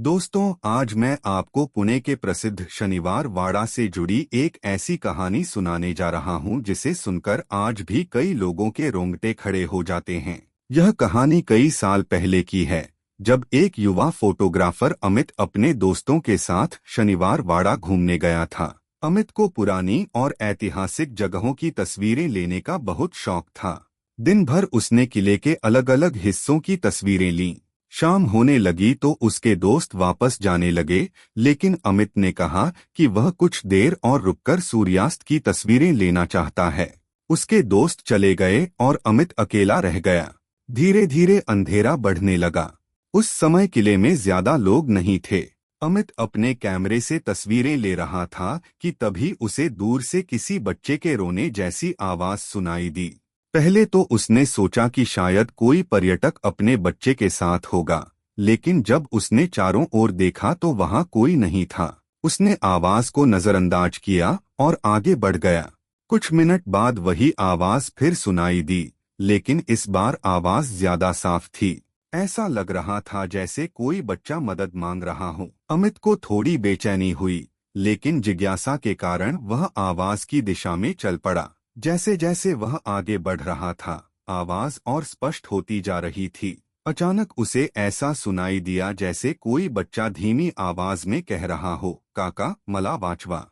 दोस्तों, आज मैं आपको पुणे के प्रसिद्ध शनिवार वाड़ा से जुड़ी एक ऐसी कहानी सुनाने जा रहा हूं जिसे सुनकर आज भी कई लोगों के रोंगटे खड़े हो जाते हैं। यह कहानी कई साल पहले की है, जब एक युवा फोटोग्राफर अमित अपने दोस्तों के साथ शनिवार वाड़ा घूमने गया था। अमित को पुरानी और ऐतिहासिक जगहों की तस्वीरें लेने का बहुत शौक था। दिन भर उसने किले के अलग अलग हिस्सों की तस्वीरें लीं। शाम होने लगी तो उसके दोस्त वापस जाने लगे, लेकिन अमित ने कहा कि वह कुछ देर और रुककर सूर्यास्त की तस्वीरें लेना चाहता है। उसके दोस्त चले गए और अमित अकेला रह गया। धीरे धीरे अंधेरा बढ़ने लगा। उस समय किले में ज्यादा लोग नहीं थे। अमित अपने कैमरे से तस्वीरें ले रहा था कि तभी उसे दूर से किसी बच्चे के रोने जैसी आवाज सुनाई दी। पहले तो उसने सोचा कि शायद कोई पर्यटक अपने बच्चे के साथ होगा, लेकिन जब उसने चारों ओर देखा तो वहां कोई नहीं था। उसने आवाज को नजरअंदाज किया और आगे बढ़ गया। कुछ मिनट बाद वही आवाज फिर सुनाई दी, लेकिन इस बार आवाज ज्यादा साफ थी। ऐसा लग रहा था जैसे कोई बच्चा मदद मांग रहा हो। अमित को थोड़ी बेचैनी हुई, लेकिन जिज्ञासा के कारण वह आवाज की दिशा में चल पड़ा। जैसे जैसे वह आगे बढ़ रहा था, आवाज और स्पष्ट होती जा रही थी। अचानक उसे ऐसा सुनाई दिया जैसे कोई बच्चा धीमी आवाज में कह रहा हो, काका मला वाचवा,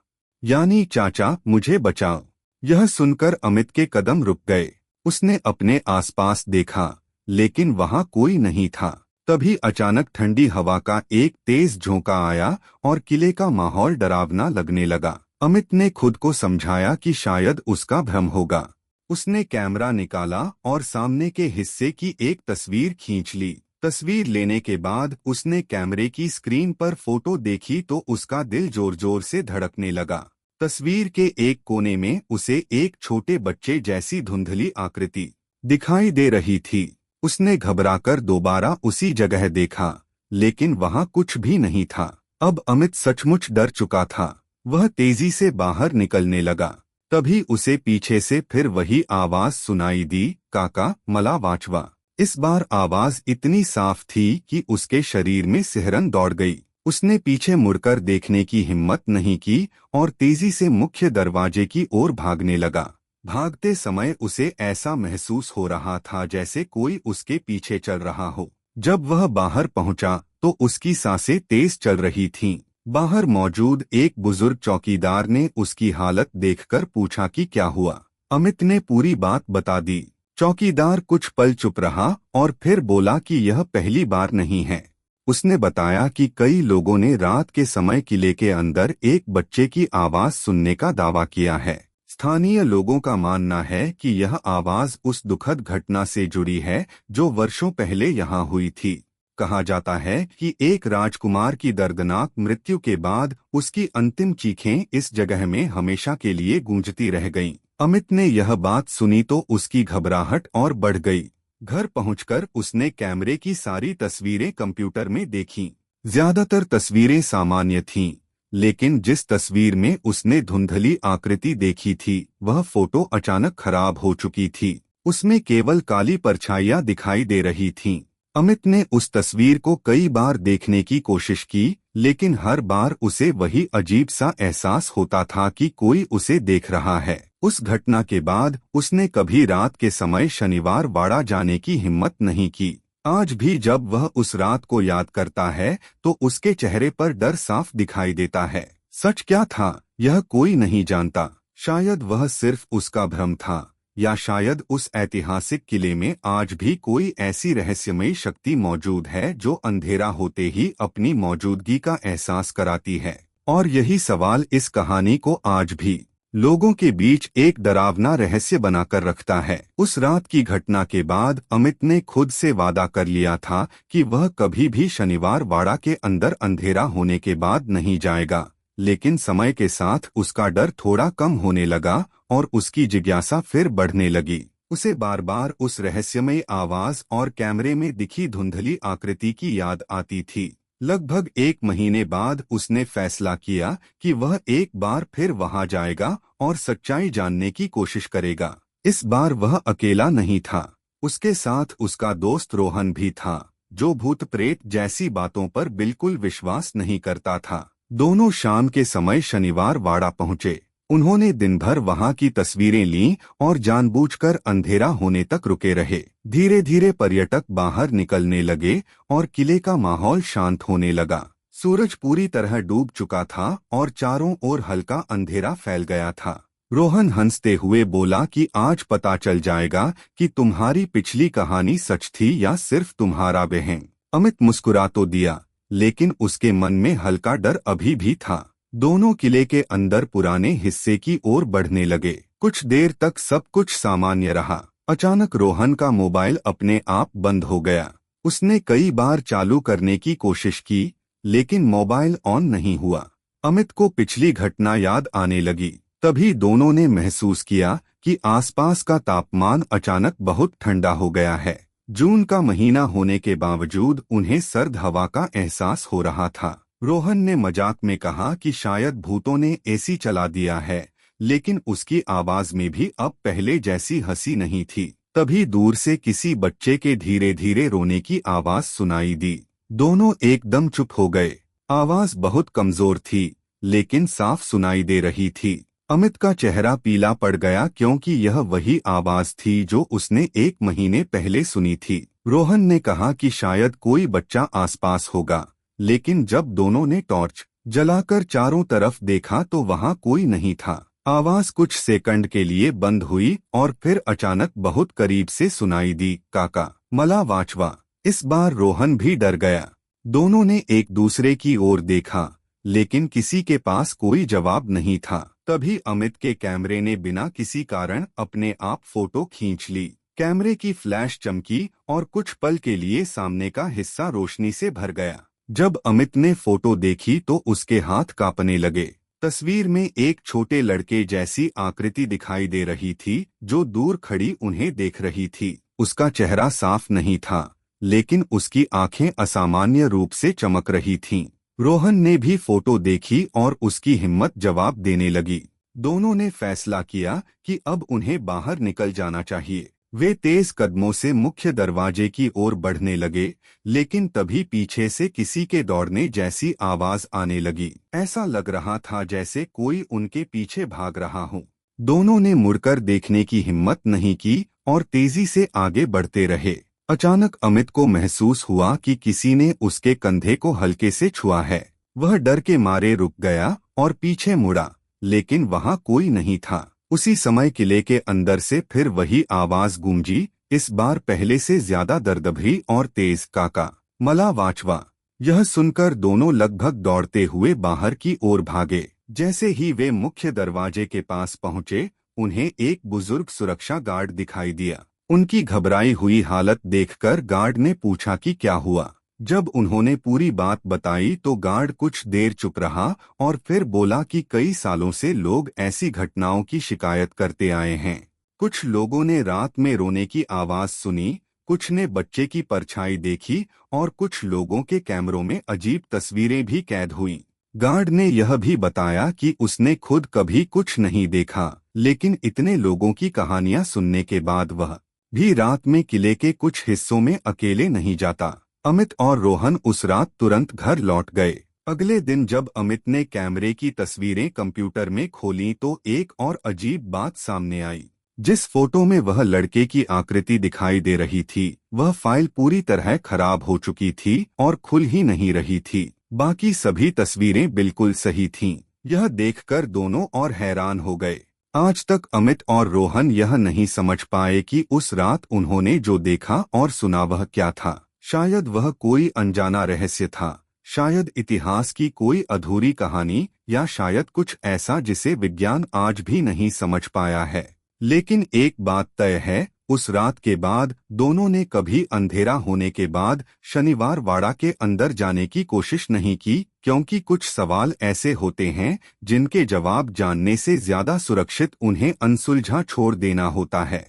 यानी चाचा मुझे बचाओ। यह सुनकर अमित के कदम रुक गए। उसने अपने आसपास देखा, लेकिन वहां कोई नहीं था। तभी अचानक ठंडी हवा का एक तेज झोंका आया और किले का माहौल डरावना लगने लगा। अमित ने खुद को समझाया कि शायद उसका भ्रम होगा। उसने कैमरा निकाला और सामने के हिस्से की एक तस्वीर खींच ली। तस्वीर लेने के बाद उसने कैमरे की स्क्रीन पर फोटो देखी तो उसका दिल जोर जोर से धड़कने लगा। तस्वीर के एक कोने में उसे एक छोटे बच्चे जैसी धुंधली आकृति दिखाई दे रही थी। उसने घबराकर दोबारा उसी जगह देखा, लेकिन वहां कुछ भी नहीं था। अब अमित सचमुच डर चुका था। वह तेजी से बाहर निकलने लगा। तभी उसे पीछे से फिर वही आवाज सुनाई दी, काका मला वाचवा। इस बार आवाज इतनी साफ थी कि उसके शरीर में सिहरन दौड़ गई। उसने पीछे मुड़कर देखने की हिम्मत नहीं की और तेजी से मुख्य दरवाजे की ओर भागने लगा। भागते समय उसे ऐसा महसूस हो रहा था जैसे कोई उसके पीछे चल रहा हो। जब वह बाहर पहुंचा तो उसकी सांसें तेज चल रही थीं। बाहर मौजूद एक बुजुर्ग चौकीदार ने उसकी हालत देखकर पूछा कि क्या हुआ। अमित ने पूरी बात बता दी। चौकीदार कुछ पल चुप रहा और फिर बोला कि यह पहली बार नहीं है। उसने बताया कि कई लोगों ने रात के समय किले के अंदर एक बच्चे की आवाज सुनने का दावा किया है। स्थानीय लोगों का मानना है कि यह आवाज उस दुखद घटना से जुड़ी है जो वर्षों पहले यहाँ हुई थी। कहा जाता है कि एक राजकुमार की दर्दनाक मृत्यु के बाद उसकी अंतिम चीखें इस जगह में हमेशा के लिए गूंजती रह गईं। अमित ने यह बात सुनी तो उसकी घबराहट और बढ़ गई। घर पहुंचकर उसने कैमरे की सारी तस्वीरें कंप्यूटर में देखीं। ज्यादातर तस्वीरें सामान्य थीं, लेकिन जिस तस्वीर में उसने धुंधली आकृति देखी थी वह फोटो अचानक खराब हो चुकी थी। उसमें केवल काली परछाइयां दिखाई दे रही थीं। अमित ने उस तस्वीर को कई बार देखने की कोशिश की, लेकिन हर बार उसे वही अजीब सा एहसास होता था कि कोई उसे देख रहा है। उस घटना के बाद उसने कभी रात के समय शनिवार वाड़ा जाने की हिम्मत नहीं की। आज भी जब वह उस रात को याद करता है तो उसके चेहरे पर डर साफ दिखाई देता है। सच क्या था, यह कोई नहीं जानता। शायद वह सिर्फ उसका भ्रम था, या शायद उस ऐतिहासिक किले में आज भी कोई ऐसी रहस्यमयी शक्ति मौजूद है जो अंधेरा होते ही अपनी मौजूदगी का एहसास कराती है। और यही सवाल इस कहानी को आज भी लोगों के बीच एक डरावना रहस्य बनाकर रखता है। उस रात की घटना के बाद अमित ने खुद से वादा कर लिया था कि वह कभी भी शनिवार वाड़ा के अंदर अंधेरा होने के बाद नहीं जाएगा। लेकिन समय के साथ उसका डर थोड़ा कम होने लगा और उसकी जिज्ञासा फिर बढ़ने लगी। उसे बार बार उस रहस्यमय आवाज और कैमरे में दिखी धुंधली आकृति की याद आती थी। लगभग 1 महीने बाद उसने फैसला किया कि वह एक बार फिर वहां जाएगा और सच्चाई जानने की कोशिश करेगा। इस बार वह अकेला नहीं था, उसके साथ उसका दोस्त रोहन भी था। जो भूत प्रेत जैसी बातों पर बिल्कुल विश्वास नहीं करता था। दोनों शाम के समय शनिवार वाड़ा पहुंचे। उन्होंने दिन भर वहां की तस्वीरें लीं और जानबूझकर अंधेरा होने तक रुके रहे। धीरे धीरे पर्यटक बाहर निकलने लगे और किले का माहौल शांत होने लगा। सूरज पूरी तरह डूब चुका था और चारों ओर हल्का अंधेरा फैल गया था। रोहन हंसते हुए बोला कि आज पता चल जाएगा कि तुम्हारी पिछली कहानी सच थी या सिर्फ तुम्हारा वहम। अमित मुस्कुरा तो दिया, लेकिन उसके मन में हल्का डर अभी भी था। दोनों किले के अंदर पुराने हिस्से की ओर बढ़ने लगे। कुछ देर तक सब कुछ सामान्य रहा। अचानक रोहन का मोबाइल अपने आप बंद हो गया। उसने कई बार चालू करने की कोशिश की, लेकिन मोबाइल ऑन नहीं हुआ। अमित को पिछली घटना याद आने लगी। तभी दोनों ने महसूस किया कि आसपास का तापमान अचानक बहुत ठंडा हो गया है। जून का महीना होने के बावजूद उन्हें सर्द हवा का एहसास हो रहा था। रोहन ने मजाक में कहा कि शायद भूतों ने एसी चला दिया है, लेकिन उसकी आवाज में भी अब पहले जैसी हंसी नहीं थी। तभी दूर से किसी बच्चे के धीरे धीरे रोने की आवाज सुनाई दी। दोनों एकदम चुप हो गए। आवाज बहुत कमजोर थी, लेकिन साफ सुनाई दे रही थी। अमित का चेहरा पीला पड़ गया, क्योंकि यह वही आवाज थी जो उसने 1 महीने पहले सुनी थी। रोहन ने कहा कि शायद कोई बच्चा आसपास होगा, लेकिन जब दोनों ने टॉर्च जलाकर चारों तरफ देखा तो वहां कोई नहीं था। आवाज कुछ सेकंड के लिए बंद हुई और फिर अचानक बहुत करीब से सुनाई दी, काका मला वाचवा। इस बार रोहन भी डर गया। दोनों ने एक दूसरे की ओर देखा, लेकिन किसी के पास कोई जवाब नहीं था। तभी अमित के कैमरे ने बिना किसी कारण अपने आप फोटो खींच ली। कैमरे की फ्लैश चमकी और कुछ पल के लिए सामने का हिस्सा रोशनी से भर गया। जब अमित ने फोटो देखी तो उसके हाथ कांपने लगे। तस्वीर में एक छोटे लड़के जैसी आकृति दिखाई दे रही थी, जो दूर खड़ी उन्हें देख रही थी। उसका चेहरा साफ नहीं था, लेकिन उसकी आंखें असामान्य रूप से चमक रही थीं। रोहन ने भी फोटो देखी और उसकी हिम्मत जवाब देने लगी। दोनों ने फैसला किया कि अब उन्हें बाहर निकल जाना चाहिए। वे तेज कदमों से मुख्य दरवाजे की ओर बढ़ने लगे, लेकिन तभी पीछे से किसी के दौड़ने जैसी आवाज आने लगी। ऐसा लग रहा था जैसे कोई उनके पीछे भाग रहा हो। दोनों ने मुड़कर देखने की हिम्मत नहीं की और तेजी से आगे बढ़ते रहे। अचानक अमित को महसूस हुआ कि किसी ने उसके कंधे को हल्के से छुआ है। वह डर के मारे रुक गया और पीछे मुड़ा, लेकिन वहां कोई नहीं था। उसी समय किले के अंदर से फिर वही आवाज गूंजी, इस बार पहले से ज्यादा दर्दभरी और तेज, काका मला वाचवा। यह सुनकर दोनों लगभग दौड़ते हुए बाहर की ओर भागे। जैसे ही वे मुख्य दरवाजे के पास पहुंचे, उन्हें एक बुजुर्ग सुरक्षा गार्ड दिखाई दिया। उनकी घबराई हुई हालत देखकर गार्ड ने पूछा कि क्या हुआ। जब उन्होंने पूरी बात बताई तो गार्ड कुछ देर चुप रहा और फिर बोला कि कई सालों से लोग ऐसी घटनाओं की शिकायत करते आए हैं। कुछ लोगों ने रात में रोने की आवाज सुनी, कुछ ने बच्चे की परछाई देखी और कुछ लोगों के कैमरों में अजीब तस्वीरें भी कैद हुईं। गार्ड ने यह भी बताया कि उसने खुद कभी कुछ नहीं देखा, लेकिन इतने लोगों की कहानियां सुनने के बाद वह भी रात में किले के कुछ हिस्सों में अकेले नहीं जाता। अमित और रोहन उस रात तुरंत घर लौट गए। अगले दिन जब अमित ने कैमरे की तस्वीरें कंप्यूटर में खोलीं तो एक और अजीब बात सामने आई। जिस फोटो में वह लड़के की आकृति दिखाई दे रही थी, वह फाइल पूरी तरह खराब हो चुकी थी और खुल ही नहीं रही थी। बाकी सभी तस्वीरें बिल्कुल सही थीं। यह देखकर दोनों और हैरान हो गए। आज तक अमित और रोहन यह नहीं समझ पाए कि उस रात उन्होंने जो देखा और सुना वह क्या था। शायद वह कोई अनजाना रहस्य था, शायद इतिहास की कोई अधूरी कहानी, या शायद कुछ ऐसा जिसे विज्ञान आज भी नहीं समझ पाया है। लेकिन एक बात तय है, उस रात के बाद दोनों ने कभी अंधेरा होने के बाद शनिवार वाड़ा के अंदर जाने की कोशिश नहीं की, क्योंकि कुछ सवाल ऐसे होते हैं जिनके जवाब जानने से ज्यादा सुरक्षित उन्हें अनसुलझा छोड़ देना होता है।